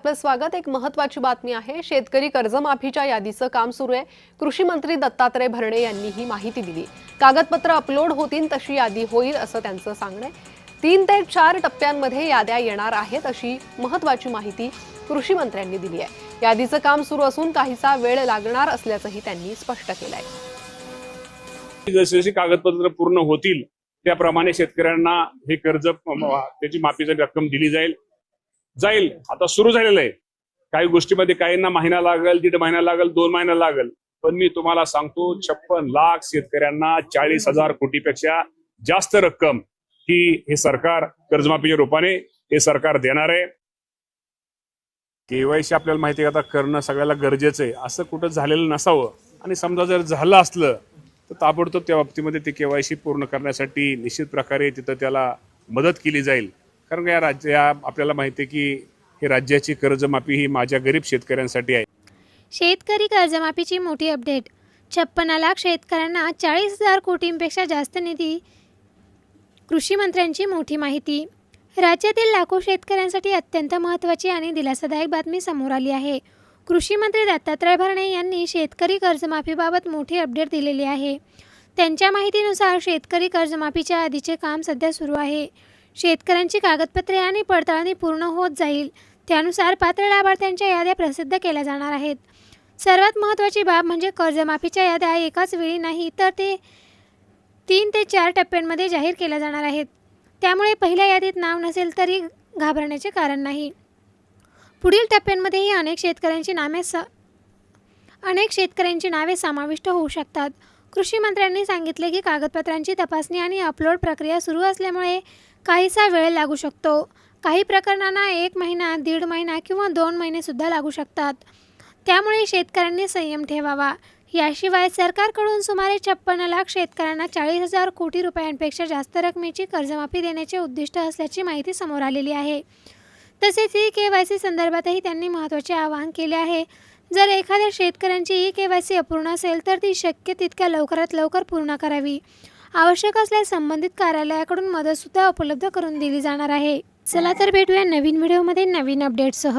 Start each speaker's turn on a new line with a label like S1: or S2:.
S1: आपलं स्वागत। एक महत्त्वाची बातमी आहे। शेतकरी कर्जमाफीच्या यादीचं काम सुरू आहे। कृषी मंत्री दत्तात्रय भरणे यांनी ही माहिती दिली। कागदपत्र अपलोड होतील तशी यादी होईल असं त्यांचं सांगणं आहे। 3 ते 4 टप्प्यांमध्ये याद्या येणार आहेत अशी महत्त्वाची माहिती कृषी मंत्र्यांनी दिली आहे। यादीचं काम सुरू असून काहीसा वेळ लागणार असल्याचंही त्यांनी स्पष्ट केलं आहे।
S2: जसे कागदपत्र पूर्ण होतील त्याप्रमाणे शेतकऱ्यांना हे कर्ज त्याची माफीची रक्कम दिली जाईल। आता सुरू झालेलं आहे। काही गोष्टीमध्ये काहींना महिना लागेल, 1.5 महिना लागेल, 2 महिना लागेल, पण मी तुम्हाला सांगतो 56 लाख शेतकऱ्यांना 40,000 कोटीपेक्षा जास्त रक्कम ही हे सरकार कर्जमाफीच्या रूपाने हे सरकार देणार आहे। केवायसी आपल्याला माहिती आहे आता करणं सगळ्याला गरजेचं आहे। असं कुठं झालेलं नसावं, आणि समजा जर झालं असलं तर ताबडतोब त्या बाबतीमध्ये ते केवायसी पूर्ण करण्यासाठी निश्चित प्रकारे तिथं त्याला मदत केली जाईल। कारण या आपल्याला माहिती आहे की हे राज्याची कर्जमाफी ही माझ्या गरीब शेतकऱ्यांसाठी आहे।
S3: शेतकरी कर्जमाफीची मोठी अपडेट। 56 लाख शेतकऱ्यांना 40,000 कोटींपेक्षा जास्त निधी। कृषी मंत्र्यांची मोठी माहिती। राज्यातील लाखो शेतकऱ्यांसाठी अत्यंत महत्त्वाची आणि दिलासादायक बातमी समोर आली आहे। कृषी मंत्री दत्तात्रय भरणे यांनी शेतकरी कर्जमाफीबाबत मोठी अपडेट दिलेली आहे। त्यांच्या माहितीनुसार शेतकरी कर्जमाफीच्या यादीचे काम सध्या सुरू आहे। शेतकऱ्यांची कागदपत्रे आणि पडताळणी पूर्ण होत जाईल, त्यानुसार पात्र लाभार्थ्यांच्या याद्या प्रसिद्ध केल्या जाणार आहेत। सर्वात महत्त्वाची बाब म्हणजे कर्जमाफीच्या याद्या एकाच वेळी नाही तर ते 3 ते 4 टप्प्यांमध्ये जाहीर केल्या जाणार आहेत। त्यामुळे पहिल्या यादीत नाव नसेल तरी घाबरण्याचे कारण नाही। पुढील टप्प्यांमध्येही अनेक शेतकऱ्यांची नावे समाविष्ट होऊ शकतात। कृषी मंत्र्यांनी सांगितले की कागदपत्रांची तपासणी आणि अपलोड प्रक्रिया सुरू असल्यामुळे काहीसा वेळ लागू शकतो। काही प्रकरणांना 1 महिना, 1.5 महिना किंवा 2 महिने सुद्धा लागू शकतात। त्यामुळे शेतकऱ्यांनी संयम ठेवावा। याशिवाय सरकारकडून सुमारे 56 लाख शेतकऱ्यांना 40,000 कोटी रुपयांपेक्षा जास्त रकमेची कर्जमाफी देण्याचे उद्दिष्ट असल्याची माहिती समोर आलेली आहे। तसेच ई-केवायसी संदर्भातही त्यांनी महत्त्वाचे आवाहन केले आहे। जर एखाद्या शेतकऱ्यांची ई-केवायसी अपूर्ण असेल तर ती शक्य तितक्या लवकरात लवकर पूर्ण करावी। आवश्यक असल्यास संबंधित कार्यालयाकडून मदतसुद्धा उपलब्ध करून दिली जाणार आहे। चला तर भेटूया नवीन व्हिडिओमध्ये नवीन अपडेटसह।